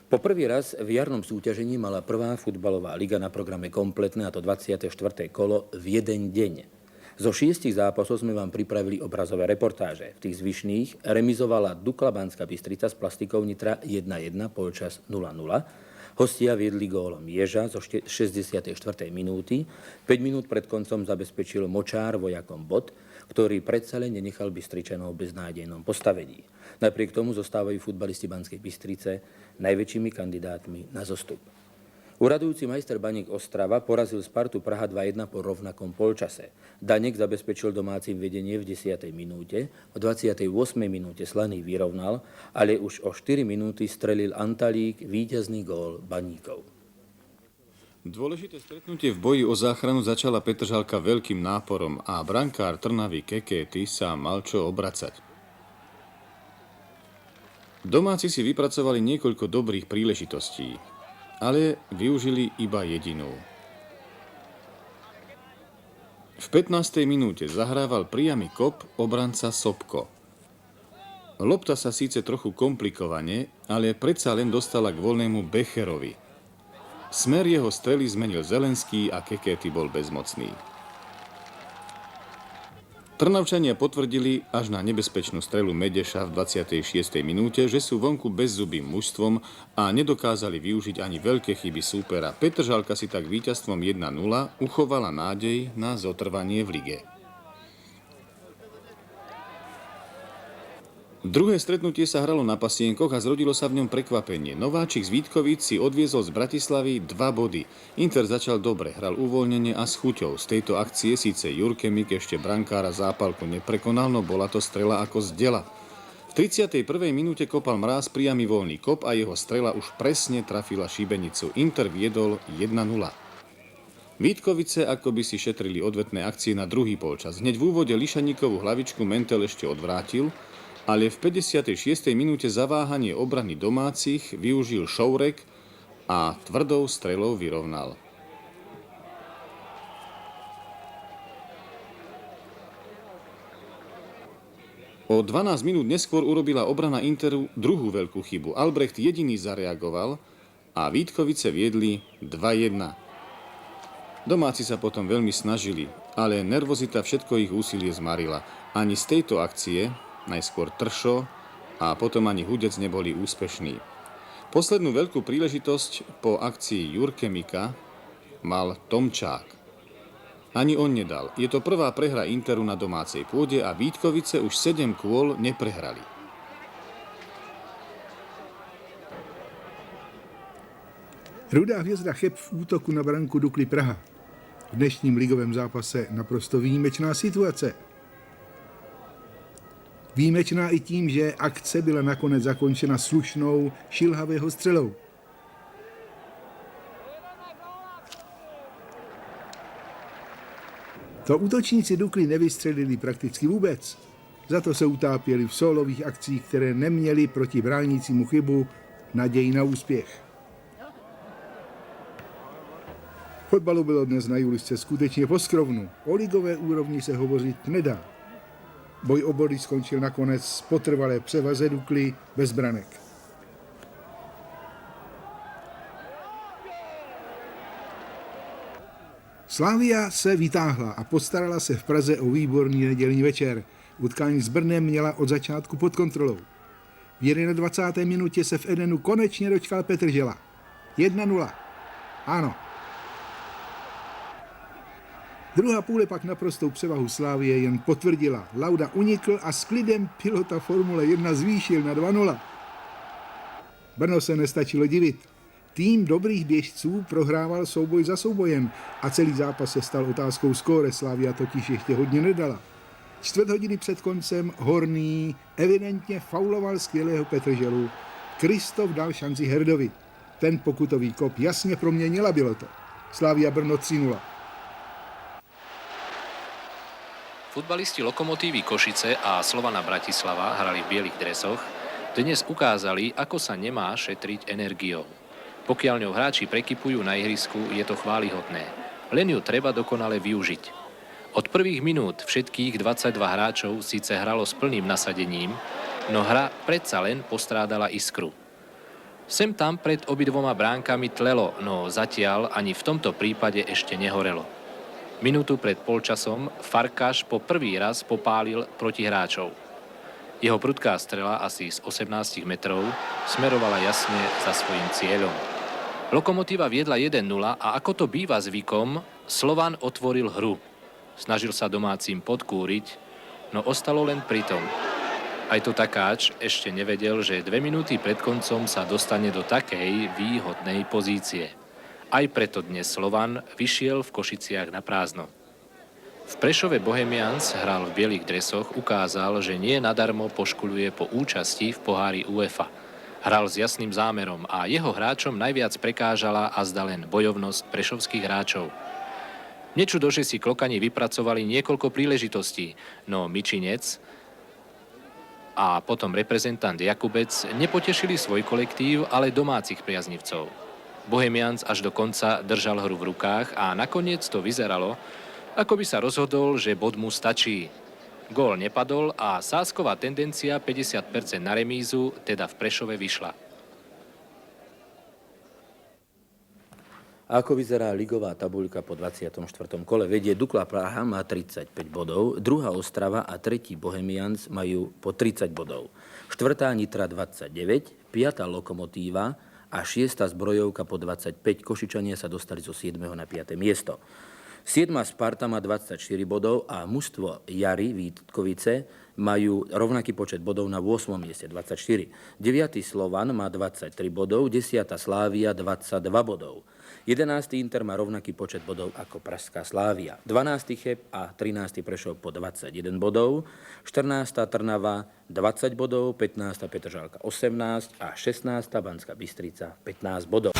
Po prvý raz v jarnom súťažení mala prvá futbalová liga na programe kompletné, a to 24. kolo v jeden deň. Zo 6 zápasov sme vám pripravili obrazové reportáže. V tých zvyšných remizovala Dukla Banská Bystrica s Plastikou Nitra 1-1, polčas 0-0. Hostia viedli gólom Ježa zo 64. minúty. 5 minút pred koncom zabezpečil Močár vojakom bod, ktorý predsa len nenechal Bystričanov v beznádejnom postavení. Napriek tomu zostávajú futbalisti Banskej Bystrice najväčšími kandidátmi na zostup. Uradujúci majster Baník Ostrava porazil Spartu Praha 2-1 po rovnakom polčase. Danek zabezpečil domácim vedenie v 10. minúte, v 28. minúte Slaný vyrovnal, ale už o 4 minúty strelil Antalík víťazný gól Baníkov. Dôležité stretnutie v boji o záchranu začala Petržalka veľkým náporom a brankár Trnavy Kekéty sa mal čo obracať. Domáci si vypracovali niekoľko dobrých príležitostí, ale využili iba jedinú. V 15. minúte zahrával priamy kop obranca Sobko. Lopta sa síce trochu komplikovane, ale predsa len dostala k voľnému Becherovi. Smer jeho strely zmenil Zelenský a Kekéty bol bezmocný. Trnavčania potvrdili až na nebezpečnú strelu Medeša v 26. minúte, že sú vonku bezzubým mužstvom a nedokázali využiť ani veľké chyby súpera. Petržalka si tak víťazstvom 1-0 uchovala nádej na zotrvanie v lige. Druhé stretnutie sa hralo na Pasienkoch a zrodilo sa v ňom prekvapenie. Nováčik z Vítkovíc si odviezol z Bratislavy 2 body. Inter začal dobre, hral uvoľnene a s chuťou. Z tejto akcie síce Jurkemik ešte brankára Zápalku neprekonal, no bola to strela ako z dela. V 31. minúte kopal Mráz priamy voľný kop a jeho strela už presne trafila šibenicu. Inter viedol 1-0. Vítkovice ako by si šetrili odvetné akcie na druhý polčas. Hneď v úvode Lišaníkovú hlavičku Mentel ešte odvrátil, ale v 56. minúte zaváhanie obrany domácich využil Šourek a tvrdou strelou vyrovnal. O 12 minút neskôr urobila obrana Interu druhú veľkú chybu. Albrecht jediný zareagoval a Vítkovice viedli 2-1. Domáci sa potom veľmi snažili, ale nervozita všetko ich úsilie zmarila. Ani z tejto akcie najskôr Tršo a potom ani Hudec neboli úspešní. Poslednú veľkú príležitosť po akcii Jurkemika mal Tomčák. Ani on nedal. Je to prvá prehra Interu na domácej pôde a Vítkovice už 7 kôl neprehrali. Rudá hvězda Cheb v útoku na branku Dukly Praha. V dnešním ligovém zápase naprosto výjimečná situace. Výjimečná i tím, že akce byla nakonec zakončena slušnou šilhavého střelou. To útočníci Dukly nevystřelili prakticky vůbec. Za to se utápěli v sólových akcích, které neměly proti bránícímu chybu naději na úspěch. Fotbalu bylo dnes na Julisce skutečně poskrovnu. O ligové úrovni se hovořit nedá. Boj o body skončil nakonec po trvalé převaze Dukly bez branek. Slavia se vytáhla a postarala se v Praze o výborný nedělní večer. Utkání s Brnem měla od začátku pod kontrolou. V 21. minutě se v Edenu konečně dočkal Petržela. 1-0. Ano. Druhá půle pak naprostou převahu Slavie jen potvrdila. Lauda unikl a s klidem pilota Formule 1 zvýšil na 2-0. Brno se nestačilo divit. Tým dobrých běžců prohrával souboj za soubojem a celý zápas se stal otázkou skóre. Slavia totiž ještě hodně nedala. Čtvrt hodiny před koncem Horný evidentně fauloval skvělého Petrželu. Kristof dal šanci Herdovi. Ten pokutový kop jasně proměnil a bylo to. Slavia Brno 3-0. Futbalisti Lokomotívy Košice a Slovana Bratislava hrali v bielých dresoch, dnes ukázali, ako sa nemá šetriť energiou. Pokiaľ ňou hráči prekypujú na ihrisku, je to chválihodné. Len ju treba dokonale využiť. Od prvých minút všetkých 22 hráčov síce hralo s plným nasadením, no hra predsa len postrádala iskru. Sem tam pred obidvoma bránkami tlelo, no zatiaľ ani v tomto prípade ešte nehorelo. Minútu pred polčasom Farkáš po prvý raz popálil protihráčov. Jeho prudká strela asi z 18 metrov smerovala jasne za svojím cieľom. Lokomotíva viedla 1-0 a ako to býva zvykom, Slovan otvoril hru. Snažil sa domácim podkúriť, no ostalo len pri tom. Aj to takáč ešte nevedel, že 2 minúty pred koncom sa dostane do takej výhodnej pozície. Aj preto dnes Slovan vyšiel v Košiciach na prázdno. V Prešove Bohemians hral v bielých dresoch, ukázal, že nie nadarmo poškuľuje po účasti v pohári UEFA. Hral s jasným zámerom a jeho hráčom najviac prekážala azda len bojovnosť prešovských hráčov. Nečudo, že si Klokani vypracovali niekoľko príležitostí, no Mičinec a potom reprezentant Jakubec nepotešili svoj kolektív, ale domácich priaznivcov. Bohemians až do konca držal hru v rukách a nakoniec to vyzeralo, ako by sa rozhodol, že bod mu stačí. Gól nepadol a sásková tendencia 50% na remízu teda v Prešove vyšla. Ako vyzerá ligová tabuľka po 24. kole? Vedie Dukla Praha, má 35 bodov, druhá Ostrava a tretí Bohemians majú po 30 bodov. Štvrtá Nitra 29, piatá Lokomotíva a šiesta Zbrojovka po 25. Košičania sa dostali zo 7. na 5. miesto. 7. Sparta má 24 bodov a mužstvo Jary Vítkovice majú rovnaký počet bodov na 8. mieste 24. 9. Slovan má 23 bodov, 10. Slávia 22 bodov. 11. Inter má rovnaký počet bodov ako pražská Slávia. 12. Cheb a 13. Prešov po 21 bodov. 14. Trnava 20 bodov, 15. Petržalka 18 a 16. Banská Bystrica 15 bodov.